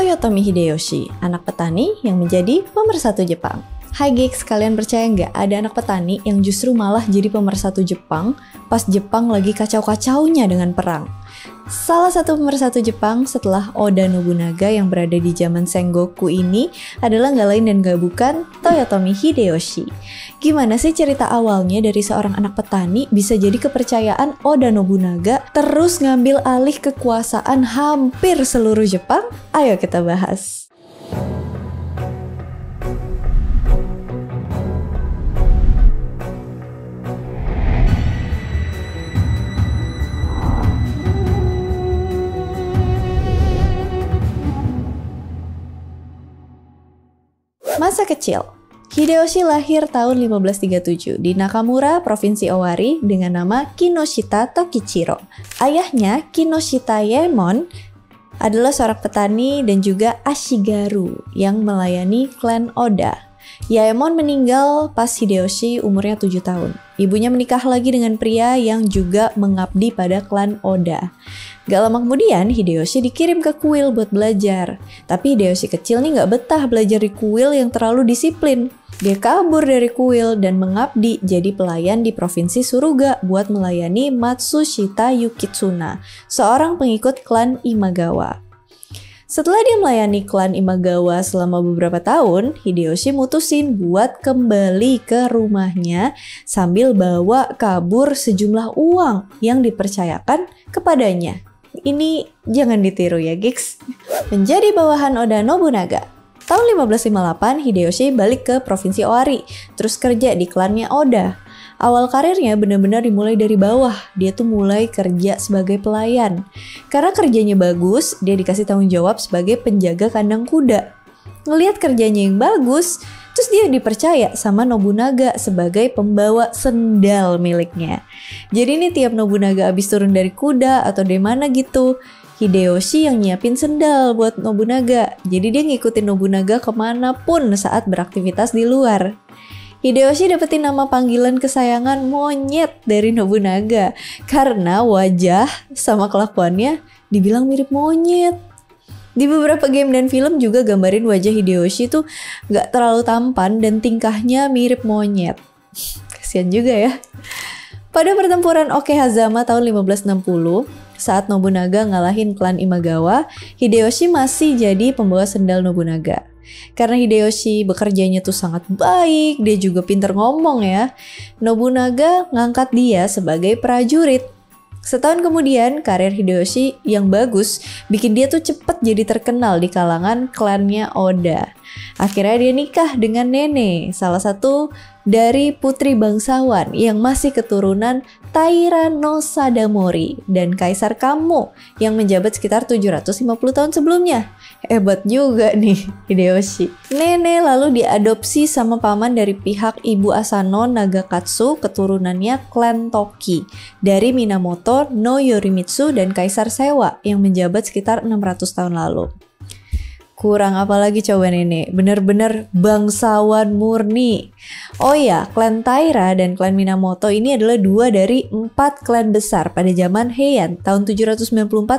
Toyotomi Hideyoshi, anak petani yang menjadi pemersatu Jepang. Hai gigs, kalian percaya nggak ada anak petani yang justru malah jadi pemersatu Jepang pas Jepang lagi kacau-kacaunya dengan perang? Salah satu pemersatu Jepang setelah Oda Nobunaga yang berada di zaman Sengoku ini adalah nggak lain dan nggak bukan Toyotomi Hideyoshi. Gimana sih cerita awalnya dari seorang anak petani bisa jadi kepercayaan Oda Nobunaga terus ngambil alih kekuasaan hampir seluruh Jepang? Ayo kita bahas. Masa kecil. Hideyoshi lahir tahun 1537 di Nakamura, Provinsi Owari dengan nama Kinoshita Tokichiro. Ayahnya, Kinoshita Yaemon, adalah seorang petani dan juga ashigaru yang melayani klan Oda. Yaemon meninggal pas Hideyoshi umurnya 7 tahun. Ibunya menikah lagi dengan pria yang juga mengabdi pada klan Oda. Gak lama kemudian Hideyoshi dikirim ke kuil buat belajar. Tapi Hideyoshi kecil nih gak betah belajar di kuil yang terlalu disiplin. Dia kabur dari kuil dan mengabdi jadi pelayan di Provinsi Suruga buat melayani Matsushita Yukitsuna, seorang pengikut klan Imagawa. Setelah dia melayani klan Imagawa selama beberapa tahun, Hideyoshi mutusin buat kembali ke rumahnya sambil bawa kabur sejumlah uang yang dipercayakan kepadanya. Ini jangan ditiru ya gigs. Menjadi bawahan Oda Nobunaga. Tahun 1558 Hideyoshi balik ke Provinsi Owari, terus kerja di klannya Oda. Awal karirnya benar-benar dimulai dari bawah. Dia tuh mulai kerja sebagai pelayan. Karena kerjanya bagus, dia dikasih tanggung jawab sebagai penjaga kandang kuda. Ngelihat kerjanya yang bagus, terus dia dipercaya sama Nobunaga sebagai pembawa sendal miliknya. Jadi ini tiap Nobunaga abis turun dari kuda atau dari mana gitu, Hideyoshi yang nyiapin sendal buat Nobunaga. Jadi dia ngikutin Nobunaga kemanapun saat beraktivitas di luar. Hideyoshi dapetin nama panggilan kesayangan monyet dari Nobunaga karena wajah sama kelakuannya dibilang mirip monyet. Di beberapa game dan film juga gambarin wajah Hideyoshi tuh gak terlalu tampan dan tingkahnya mirip monyet. Kasian juga ya. Pada pertempuran Okehazama tahun 1560, saat Nobunaga ngalahin klan Imagawa, Hideyoshi masih jadi pembawa sendal Nobunaga. Karena Hideyoshi bekerjanya tuh sangat baik, dia juga pinter ngomong ya. Nobunaga ngangkat dia sebagai prajurit. Setahun kemudian, karir Hideyoshi yang bagus bikin dia tuh cepet jadi terkenal di kalangan klannya Oda. Akhirnya dia nikah dengan Nene, salah satu dari putri bangsawan yang masih keturunan Taira no Sadamori dan Kaisar Kamo yang menjabat sekitar 750 tahun sebelumnya. Hebat juga nih Hideyoshi. Nene lalu diadopsi sama paman dari pihak Ibu Asano Nagakatsu, keturunannya klan Toki, dari Minamoto no Yorimitsu dan Kaisar Sewa yang menjabat sekitar 600 tahun lalu. Kurang apa lagi coba Nene, bener-bener bangsawan murni. Oh ya, klan Taira dan klan Minamoto ini adalah dua dari 4 klan besar pada zaman Heian tahun 794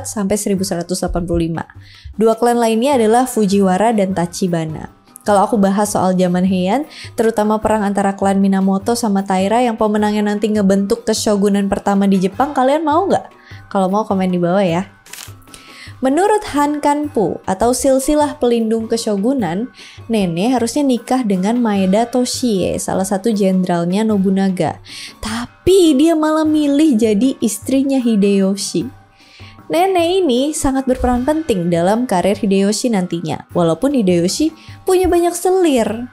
sampai 1185. Dua klan lainnya adalah Fujiwara dan Tachibana. Kalau aku bahas soal zaman Heian, terutama perang antara klan Minamoto sama Taira yang pemenangnya nanti ngebentuk keshogunan pertama di Jepang, kalian mau nggak? Kalau mau komen di bawah ya. Menurut Han Kanpu atau silsilah pelindung keshogunan, Nene harusnya nikah dengan Maeda Toshie, salah satu jenderalnya Nobunaga. Tapi dia malah milih jadi istrinya Hideyoshi. Nene ini sangat berperan penting dalam karir Hideyoshi nantinya, walaupun Hideyoshi punya banyak selir.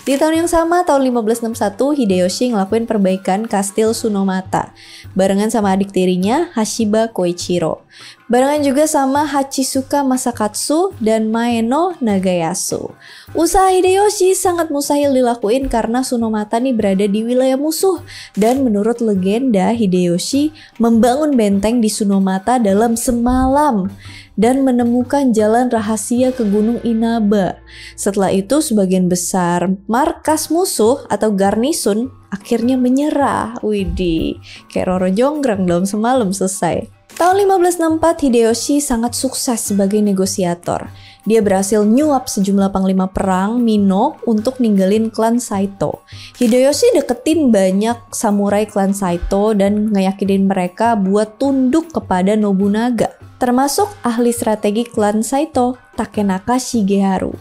Di tahun yang sama, tahun 1561, Hideyoshi ngelakuin perbaikan kastil Sunomata, barengan sama adik tirinya Hashiba Koichiro. Barengan juga sama Hachisuka Masakatsu dan Maeno Nagayasu. Usaha Hideyoshi sangat mustahil dilakuin karena Sunomata nih berada di wilayah musuh. Dan menurut legenda, Hideyoshi membangun benteng di Sunomata dalam semalam dan menemukan jalan rahasia ke Gunung Inaba. Setelah itu sebagian besar markas musuh atau garnisun akhirnya menyerah. Widih, kayak Roro Jonggrang dalam semalam selesai. Tahun 1564, Hideyoshi sangat sukses sebagai negosiator. Dia berhasil nyuap sejumlah panglima perang Mino untuk ninggalin klan Saito. Hideyoshi deketin banyak samurai klan Saito dan ngeyakinin mereka buat tunduk kepada Nobunaga, termasuk ahli strategi klan Saito, Takenaka Shigeharu.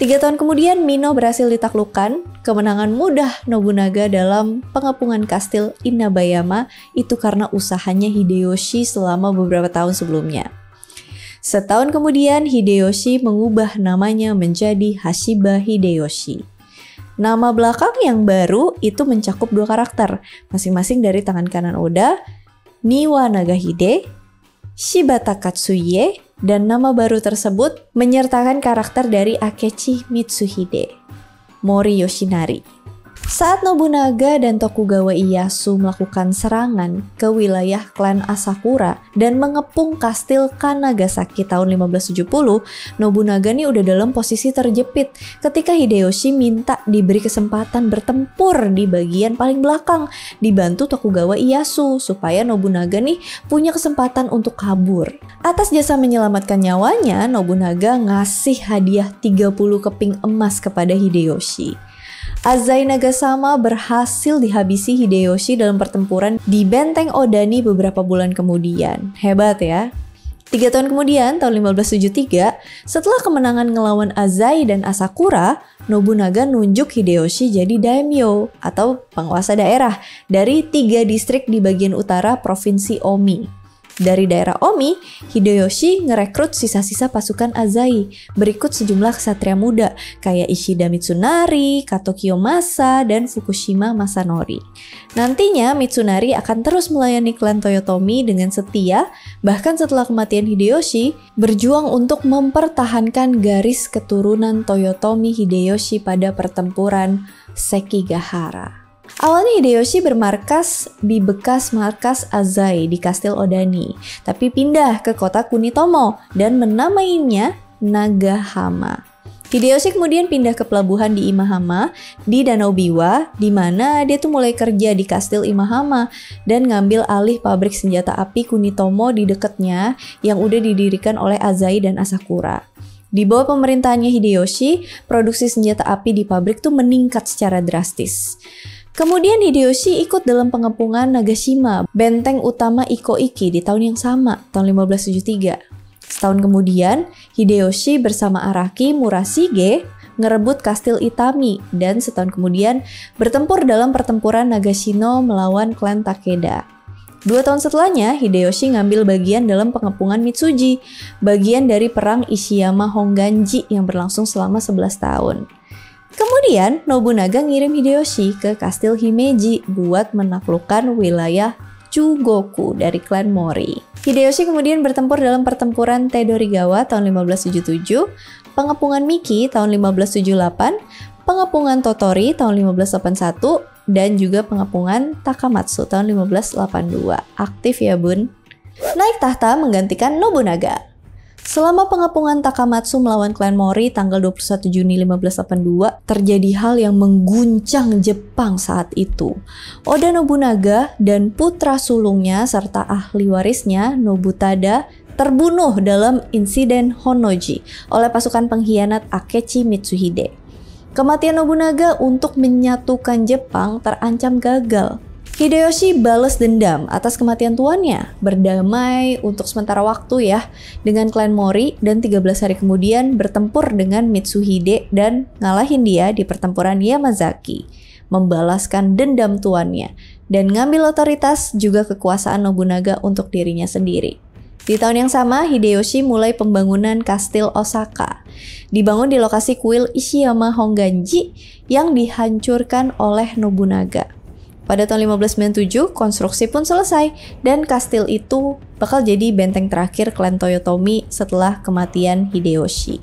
3 tahun kemudian Mino berhasil ditaklukkan. Kemenangan mudah Nobunaga dalam pengepungan kastil Inabayama itu karena usahanya Hideyoshi selama beberapa tahun sebelumnya. Setahun kemudian Hideyoshi mengubah namanya menjadi Hashiba Hideyoshi. Nama belakang yang baru itu mencakup 2 karakter, masing-masing dari tangan kanan Oda, Niwa Nagahide, Shibata Katsuie, dan nama baru tersebut menyertakan karakter dari Akechi Mitsuhide, Mori Yoshinari. Saat Nobunaga dan Tokugawa Ieyasu melakukan serangan ke wilayah klan Asakura dan mengepung kastil Kanagasaki tahun 1570, Nobunaga nih udah dalam posisi terjepit ketika Hideyoshi minta diberi kesempatan bertempur di bagian paling belakang, dibantu Tokugawa Ieyasu supaya Nobunaga nih punya kesempatan untuk kabur. Atas jasa menyelamatkan nyawanya, Nobunaga ngasih hadiah 30 keping emas kepada Hideyoshi. Azai Nagasama berhasil dihabisi Hideyoshi dalam pertempuran di benteng Odani beberapa bulan kemudian. Hebat ya. 3 tahun kemudian, tahun 1573, setelah kemenangan ngelawan Azai dan Asakura, Nobunaga nunjuk Hideyoshi jadi daimyo atau penguasa daerah dari 3 distrik di bagian utara Provinsi Omi. Dari daerah Omi, Hideyoshi ngerekrut sisa-sisa pasukan Azai. Berikut sejumlah ksatria muda kayak Ishida Mitsunari, Kato Kiyomasa, dan Fukushima Masanori. Nantinya Mitsunari akan terus melayani klan Toyotomi dengan setia, bahkan setelah kematian Hideyoshi, berjuang untuk mempertahankan garis keturunan Toyotomi Hideyoshi pada pertempuran Sekigahara. Awalnya Hideyoshi bermarkas di bekas markas Azai di Kastil Odani, tapi pindah ke kota Kunitomo dan menamainya Nagahama. Hideyoshi kemudian pindah ke pelabuhan di Imahama di Danau Biwa, di mana dia tuh mulai kerja di Kastil Imahama dan ngambil alih pabrik senjata api Kunitomo di dekatnya yang udah didirikan oleh Azai dan Asakura. Di bawah pemerintahannya Hideyoshi, produksi senjata api di pabrik tuh meningkat secara drastis. Kemudian Hideyoshi ikut dalam pengepungan Nagashima, benteng utama Ikoiki di tahun yang sama, tahun 1573. Setahun kemudian, Hideyoshi bersama Araki Murashige ngerebut kastil Itami dan setahun kemudian bertempur dalam pertempuran Nagashino melawan klan Takeda. 2 tahun setelahnya, Hideyoshi ngambil bagian dalam pengepungan Mitsuji, bagian dari perang Ishiyama Honganji yang berlangsung selama 11 tahun. Kemudian Nobunaga ngirim Hideyoshi ke Kastil Himeji buat menaklukkan wilayah Chugoku dari klan Mori. Hideyoshi kemudian bertempur dalam pertempuran Tedorigawa tahun 1577, pengepungan Miki tahun 1578, pengepungan Totori tahun 1581, dan juga pengepungan Takamatsu tahun 1582. Aktif ya bun. Naik tahta menggantikan Nobunaga. Selama pengepungan Takamatsu melawan klan Mori tanggal 21 Juni 1582, terjadi hal yang mengguncang Jepang saat itu. Oda Nobunaga dan putra sulungnya serta ahli warisnya Nobutada terbunuh dalam insiden Honnoji oleh pasukan pengkhianat Akechi Mitsuhide. Kematian Nobunaga untuk menyatukan Jepang terancam gagal. Hideyoshi balas dendam atas kematian tuannya, berdamai untuk sementara waktu ya dengan klan Mori dan 13 hari kemudian bertempur dengan Mitsuhide dan ngalahin dia di pertempuran Yamazaki, membalaskan dendam tuannya dan ngambil otoritas juga kekuasaan Nobunaga untuk dirinya sendiri. Di tahun yang sama, Hideyoshi mulai pembangunan Kastil Osaka. Dibangun di lokasi kuil Ishiyama Honganji yang dihancurkan oleh Nobunaga. Pada tahun 1597, konstruksi pun selesai dan kastil itu bakal jadi benteng terakhir klan Toyotomi setelah kematian Hideyoshi.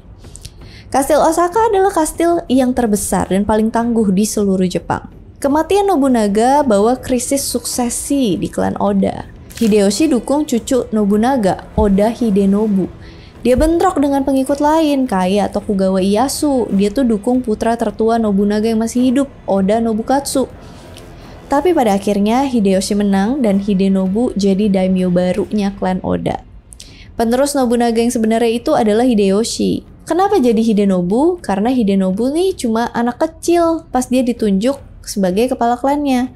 Kastil Osaka adalah kastil yang terbesar dan paling tangguh di seluruh Jepang. Kematian Nobunaga bawa krisis suksesi di klan Oda. Hideyoshi dukung cucu Nobunaga, Oda Hidenobu. Dia bentrok dengan pengikut lain kayak Tokugawa Ieyasu. Dia tuh dukung putra tertua Nobunaga yang masih hidup, Oda Nobukatsu. Tapi pada akhirnya Hideyoshi menang dan Hidenobu jadi daimyo barunya klan Oda. Penerus Nobunaga yang sebenarnya itu adalah Hideyoshi. Kenapa jadi Hidenobu? Karena Hidenobu nih cuma anak kecil pas dia ditunjuk sebagai kepala klannya.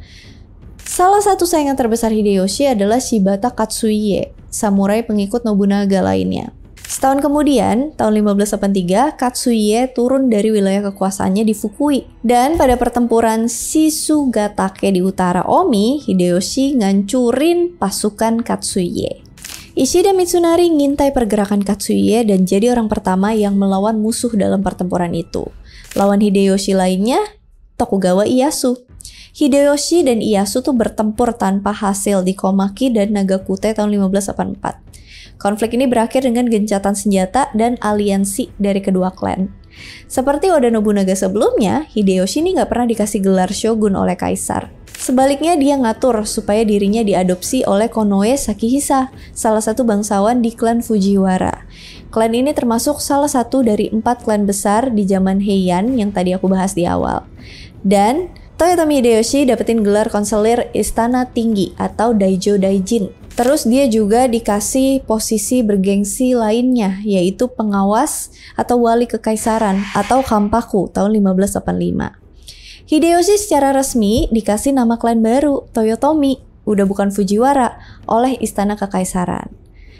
Salah satu saingan terbesar Hideyoshi adalah Shibata Katsuie, samurai pengikut Nobunaga lainnya. Setahun kemudian, tahun 1583, Katsuie turun dari wilayah kekuasaannya di Fukui. Dan pada pertempuran Shisugatake di utara Omi, Hideyoshi ngancurin pasukan Katsuie. Ishida Mitsunari ngintai pergerakan Katsuie dan jadi orang pertama yang melawan musuh dalam pertempuran itu. Lawan Hideyoshi lainnya, Tokugawa Ieyasu. Hideyoshi dan Ieyasu tuh bertempur tanpa hasil di Komaki dan Nagakute tahun 1584. Konflik ini berakhir dengan gencatan senjata dan aliansi dari kedua klan. Seperti Oda Nobunaga sebelumnya, Hideyoshi ini nggak pernah dikasih gelar shogun oleh kaisar. Sebaliknya dia ngatur supaya dirinya diadopsi oleh Konoe Sakihisa, salah satu bangsawan di klan Fujiwara. Klan ini termasuk salah satu dari 4 klan besar di zaman Heian yang tadi aku bahas di awal. Dan Toyotomi Hideyoshi dapetin gelar konselir Istana Tinggi atau Daijo Daijin. Terus dia juga dikasih posisi bergengsi lainnya, yaitu pengawas atau wali kekaisaran atau Kampaku tahun 1585. Hideyoshi secara resmi dikasih nama klan baru, Toyotomi, udah bukan Fujiwara, oleh Istana Kekaisaran.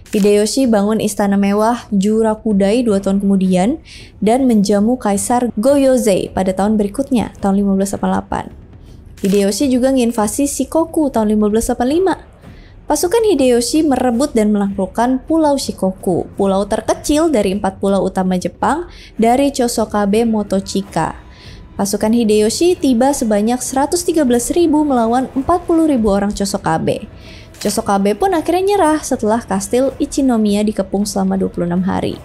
Hideyoshi bangun istana mewah Jurakudai 2 tahun kemudian dan menjamu Kaisar Goyozei pada tahun berikutnya, tahun 1588. Hideyoshi juga nginvasi Shikoku tahun 1585. Pasukan Hideyoshi merebut dan menaklukkan Pulau Shikoku, pulau terkecil dari 4 pulau utama Jepang dari Chosokabe Motochika. Pasukan Hideyoshi tiba sebanyak 113.000 melawan 40.000 orang Chosokabe. Chosokabe pun akhirnya nyerah setelah kastil Ichinomiya dikepung selama 26 hari.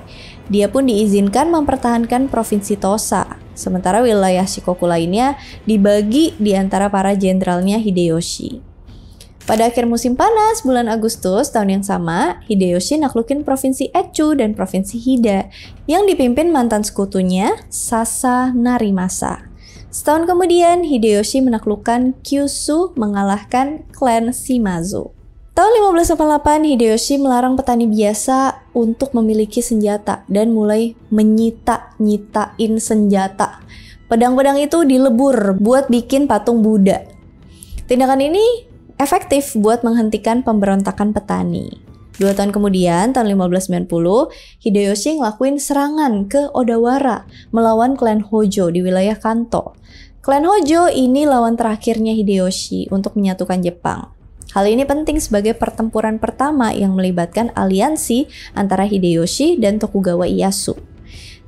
Dia pun diizinkan mempertahankan provinsi Tosa, sementara wilayah Shikoku lainnya dibagi di antara para jenderalnya Hideyoshi. Pada akhir musim panas bulan Agustus tahun yang sama, Hideyoshi naklukin provinsi Etsu dan provinsi Hida yang dipimpin mantan sekutunya Sasa Narimasa. Setahun kemudian, Hideyoshi menaklukkan Kyushu mengalahkan klan Shimazu. Tahun 1588, Hideyoshi melarang petani biasa untuk memiliki senjata dan mulai nyitain senjata. Pedang-pedang itu dilebur buat bikin patung Buddha. Tindakan ini efektif buat menghentikan pemberontakan petani. 2 tahun kemudian, tahun 1590, Hideyoshi ngelakuin serangan ke Odawara melawan klan Hojo di wilayah Kanto. Klan Hojo ini lawan terakhirnya Hideyoshi untuk menyatukan Jepang. Hal ini penting sebagai pertempuran pertama yang melibatkan aliansi antara Hideyoshi dan Tokugawa Ieyasu.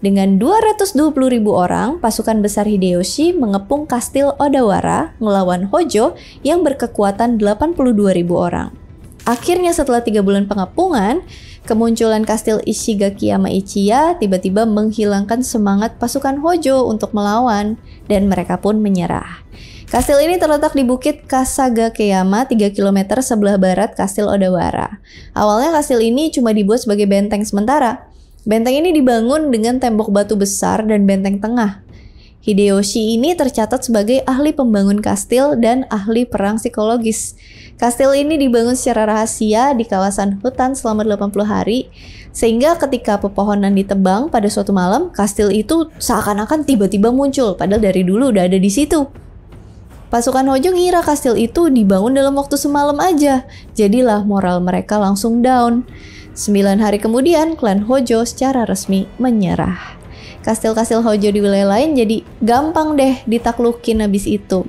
Dengan 220.000 orang, pasukan besar Hideyoshi mengepung kastil Odawara melawan Hojo yang berkekuatan 82.000 orang. Akhirnya setelah 3 bulan pengepungan, kemunculan kastil Ishigakiyama Ichiya tiba-tiba menghilangkan semangat pasukan Hojo untuk melawan dan mereka pun menyerah. Kastil ini terletak di bukit Kasagakeyama 3 km sebelah barat kastil Odawara. Awalnya kastil ini cuma dibuat sebagai benteng sementara. Benteng ini dibangun dengan tembok batu besar dan benteng tengah. Hideyoshi ini tercatat sebagai ahli pembangun kastil dan ahli perang psikologis. Kastil ini dibangun secara rahasia di kawasan hutan selama 80 hari, sehingga ketika pepohonan ditebang pada suatu malam, kastil itu seakan-akan tiba-tiba muncul, padahal dari dulu udah ada di situ. Pasukan Hojo ngira kastil itu dibangun dalam waktu semalam aja, jadilah moral mereka langsung down. 9 hari kemudian, klan Hojo secara resmi menyerah. Kastil-kastil Hojo di wilayah lain jadi gampang deh ditaklukin habis itu.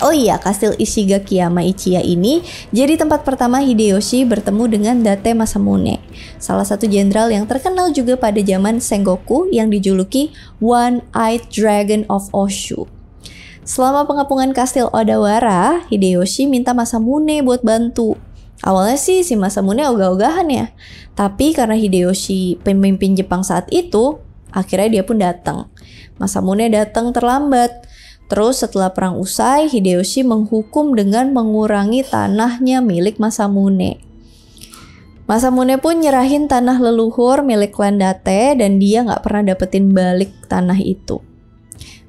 Oh iya, kastil Ishigakiyama Ichiya ini jadi tempat pertama Hideyoshi bertemu dengan Date Masamune, salah satu jenderal yang terkenal juga pada zaman Sengoku yang dijuluki One-Eyed Dragon of Oshu. Selama pengepungan kastil Odawara, Hideyoshi minta Masamune buat bantu. Awalnya sih si Masamune ogah-ogahan ya, tapi karena Hideyoshi pemimpin Jepang saat itu, akhirnya dia pun datang. Masamune datang terlambat. Terus setelah perang usai, Hideyoshi menghukum dengan mengurangi tanahnya milik Masamune. Masamune pun nyerahin tanah leluhur milik klan Date dan dia nggak pernah dapetin balik tanah itu.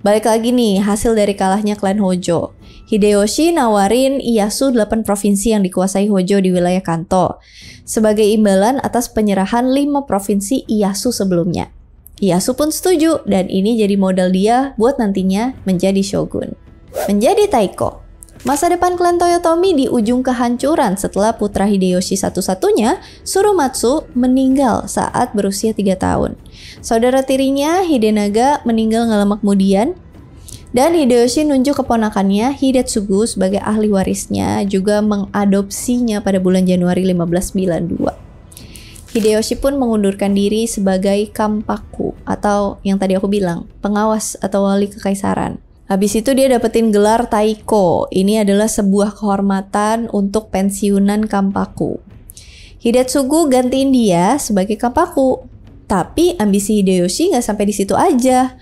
Balik lagi nih, hasil dari kalahnya klan Hojo. Hideyoshi nawarin Ieyasu 8 provinsi yang dikuasai Hojo di wilayah Kanto sebagai imbalan atas penyerahan 5 provinsi Ieyasu sebelumnya. Ieyasu pun setuju dan ini jadi modal dia buat nantinya menjadi shogun. Menjadi Taiko. Masa depan klan Toyotomi di ujung kehancuran setelah putra Hideyoshi satu-satunya, Tsurumatsu, meninggal saat berusia 3 tahun. Saudara tirinya, Hidenaga, meninggal gak lama kemudian. Dan Hideyoshi nunjuk keponakannya, Hidetsugu, sebagai ahli warisnya, juga mengadopsinya pada bulan Januari 1592. Hideyoshi pun mengundurkan diri sebagai Kampaku, atau yang tadi aku bilang, pengawas atau wali kekaisaran. Habis itu dia dapetin gelar Taiko. Ini adalah sebuah kehormatan untuk pensiunan Kampaku. Hidetsugu gantiin dia sebagai Kampaku. Tapi ambisi Hideyoshi nggak sampai di situ aja.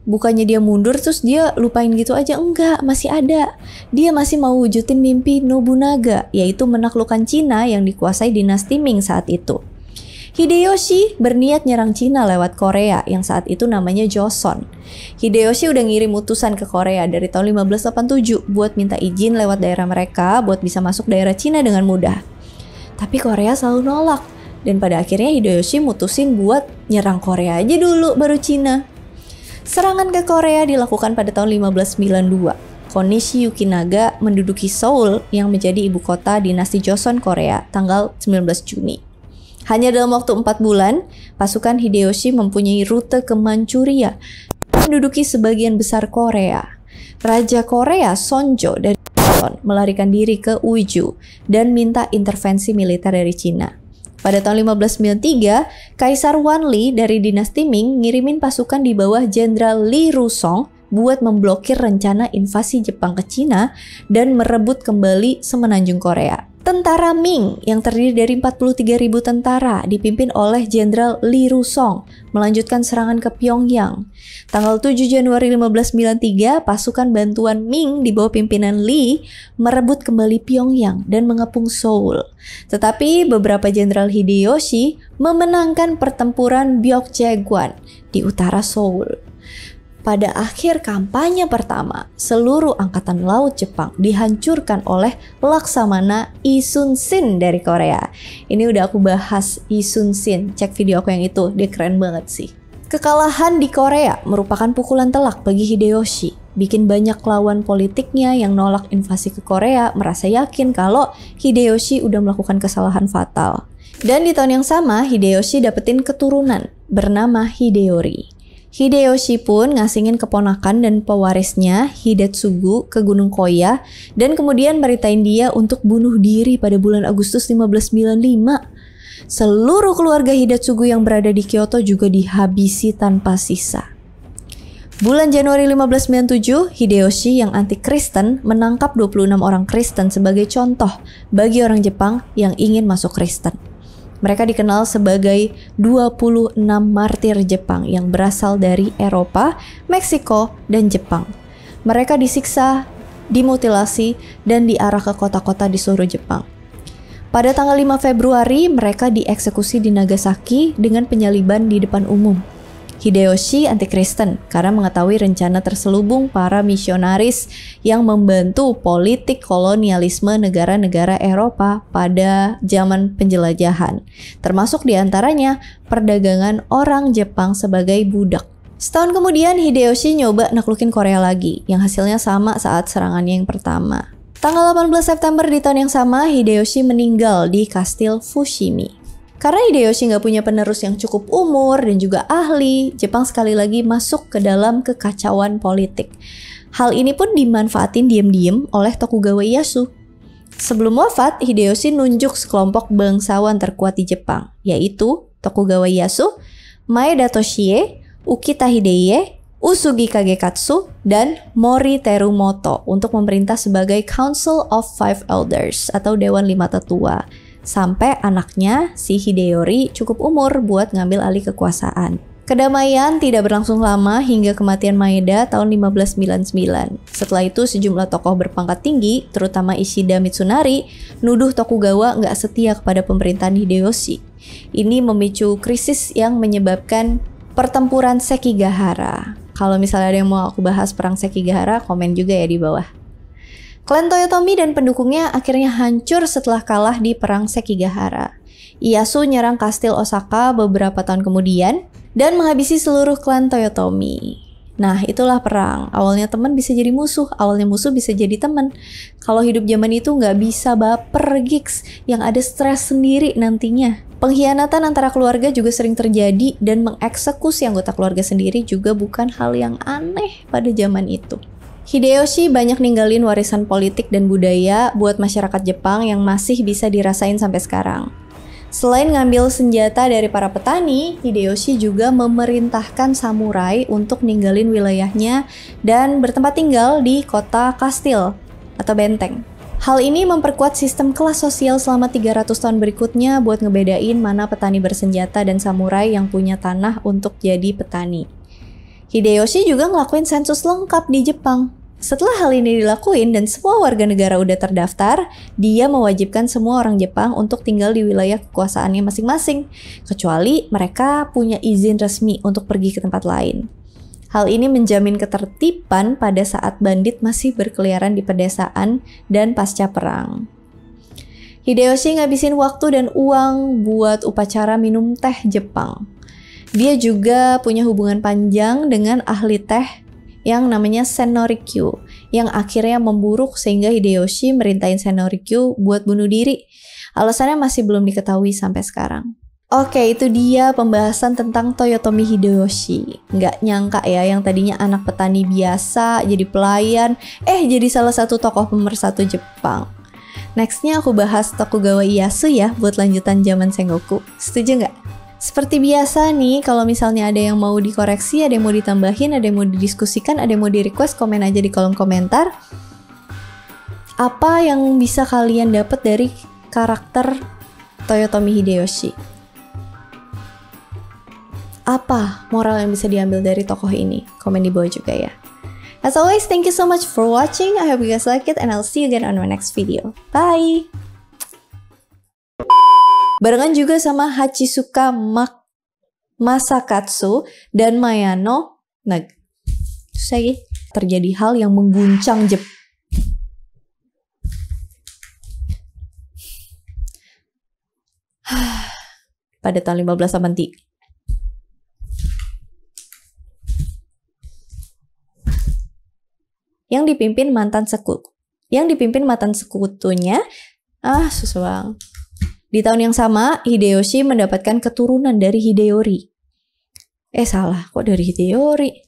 Bukannya dia mundur terus dia lupain gitu aja, enggak, masih ada. Dia masih mau wujudin mimpi Nobunaga, yaitu menaklukkan Cina yang dikuasai dinasti Ming saat itu. Hideyoshi berniat nyerang Cina lewat Korea yang saat itu namanya Joseon. Hideyoshi udah ngirim utusan ke Korea dari tahun 1587 buat minta izin lewat daerah mereka buat bisa masuk daerah Cina dengan mudah. Tapi Korea selalu nolak dan pada akhirnya Hideyoshi mutusin buat nyerang Korea aja dulu baru Cina. Serangan ke Korea dilakukan pada tahun 1592. Konishi Yukinaga menduduki Seoul yang menjadi ibu kota dinasti Joseon Korea tanggal 19 Juni. Hanya dalam waktu 4 bulan, pasukan Hideyoshi mempunyai rute ke Manchuria, menduduki sebagian besar Korea. Raja Korea Sonjo dari Joseon melarikan diri ke Uiju dan minta intervensi militer dari Cina. Pada tahun 1593, Kaisar Wanli dari dinasti Ming ngirimin pasukan di bawah Jenderal Li Rusong buat memblokir rencana invasi Jepang ke Cina dan merebut kembali semenanjung Korea. Tentara Ming yang terdiri dari 43.000 tentara dipimpin oleh Jenderal Li Rusong melanjutkan serangan ke Pyongyang. Tanggal 7 Januari 1593, pasukan bantuan Ming di bawah pimpinan Li merebut kembali Pyongyang dan mengepung Seoul. Tetapi beberapa jenderal Hideyoshi memenangkan pertempuran Byeokjaegwan di utara Seoul. Pada akhir kampanye pertama, seluruh angkatan laut Jepang dihancurkan oleh Laksamana Lee Sun-shin dari Korea. Ini udah aku bahas Lee Sun-shin, cek video aku yang itu, dia keren banget sih. Kekalahan di Korea merupakan pukulan telak bagi Hideyoshi. Bikin banyak lawan politiknya yang nolak invasi ke Korea merasa yakin kalau Hideyoshi udah melakukan kesalahan fatal. Dan di tahun yang sama, Hideyoshi dapetin keturunan bernama Hideyori. Hideyoshi pun ngasingin keponakan dan pewarisnya Hidetsugu ke Gunung Koya dan kemudian meritain dia untuk bunuh diri pada bulan Agustus 1595. Seluruh keluarga Hidetsugu yang berada di Kyoto juga dihabisi tanpa sisa. Bulan Januari 1597, Hideyoshi yang anti-Kristen menangkap 26 orang Kristen sebagai contoh bagi orang Jepang yang ingin masuk Kristen. Mereka dikenal sebagai 26 martir Jepang yang berasal dari Eropa, Meksiko, dan Jepang. Mereka disiksa, dimutilasi, dan diarah ke kota-kota di seluruh Jepang. Pada tanggal 5 Februari, mereka dieksekusi di Nagasaki dengan penyaliban di depan umum. Hideyoshi anti-Kristen karena mengetahui rencana terselubung para misionaris yang membantu politik kolonialisme negara-negara Eropa pada zaman penjelajahan, termasuk diantaranya perdagangan orang Jepang sebagai budak. Setahun kemudian Hideyoshi nyoba naklukin Korea lagi, yang hasilnya sama saat serangannya yang pertama. Tanggal 18 September di tahun yang sama, Hideyoshi meninggal di Kastil Fushimi. Karena Hideyoshi nggak punya penerus yang cukup umur dan juga ahli, Jepang sekali lagi masuk ke dalam kekacauan politik. Hal ini pun dimanfaatin diam-diam oleh Tokugawa Ieyasu. Sebelum wafat, Hideyoshi nunjuk sekelompok bangsawan terkuat di Jepang, yaitu Tokugawa Ieyasu, Maeda Toshie, Ukita Hideye, Usugi Kagekatsu, dan Mori Terumoto untuk memerintah sebagai Council of Five Elders atau Dewan Lima Tetua. Sampai anaknya, si Hideyori, cukup umur buat ngambil alih kekuasaan. Kedamaian tidak berlangsung lama hingga kematian Maeda tahun 1599. Setelah itu sejumlah tokoh berpangkat tinggi, terutama Ishida Mitsunari, nuduh Tokugawa nggak setia kepada pemerintahan Hideyoshi. Ini memicu krisis yang menyebabkan pertempuran Sekigahara. Kalau misalnya ada yang mau aku bahas perang Sekigahara, komen juga ya di bawah. Klan Toyotomi dan pendukungnya akhirnya hancur setelah kalah di Perang Sekigahara. Ieyasu nyerang kastil Osaka beberapa tahun kemudian dan menghabisi seluruh klan Toyotomi. Nah, itulah perang. Awalnya teman bisa jadi musuh, awalnya musuh bisa jadi teman. Kalau hidup zaman itu nggak bisa baper, gigs, yang ada stres sendiri nantinya. Pengkhianatan antara keluarga juga sering terjadi dan mengeksekusi anggota keluarga sendiri juga bukan hal yang aneh pada zaman itu. Hideyoshi banyak ninggalin warisan politik dan budaya buat masyarakat Jepang yang masih bisa dirasain sampai sekarang. Selain ngambil senjata dari para petani, Hideyoshi juga memerintahkan samurai untuk ninggalin wilayahnya dan bertempat tinggal di kota kastil atau benteng. Hal ini memperkuat sistem kelas sosial selama 300 tahun berikutnya buat ngebedain mana petani bersenjata dan samurai yang punya tanah untuk jadi petani. Hideyoshi juga ngelakuin sensus lengkap di Jepang. Setelah hal ini dilakuin dan semua warga negara udah terdaftar, dia mewajibkan semua orang Jepang untuk tinggal di wilayah kekuasaannya masing-masing, kecuali mereka punya izin resmi untuk pergi ke tempat lain. Hal ini menjamin ketertiban pada saat bandit masih berkeliaran di pedesaan dan pasca perang. Hideyoshi ngabisin waktu dan uang buat upacara minum teh Jepang. Dia juga punya hubungan panjang dengan ahli teh yang namanya Sennorikyu, yang akhirnya memburuk sehingga Hideyoshi merintahin Sennorikyu buat bunuh diri. Alasannya masih belum diketahui sampai sekarang. Oke, itu dia pembahasan tentang Toyotomi Hideyoshi. Nggak nyangka ya, yang tadinya anak petani biasa, jadi pelayan, jadi salah satu tokoh pemersatu Jepang. Nextnya aku bahas Tokugawa Ieyasu ya, buat lanjutan zaman Sengoku. Setuju nggak? Seperti biasa nih, kalau misalnya ada yang mau dikoreksi, ada yang mau ditambahin, ada yang mau didiskusikan, ada yang mau di-request, komen aja di kolom komentar. Apa yang bisa kalian dapat dari karakter Toyotomi Hideyoshi? Apa moral yang bisa diambil dari tokoh ini? Komen di bawah juga ya. As always, thank you so much for watching. I hope you guys like it and I'll see you again on my next video. Bye! Barengan juga sama Hachisuka Masakatsu dan Mayano terjadi hal yang mengguncang Jepang. Pada tahun 1583. Yang dipimpin mantan sekutunya, susah banget. Di tahun yang sama, Hideyoshi mendapatkan keturunan dari Hideyori. Salah, kok dari Hideyori?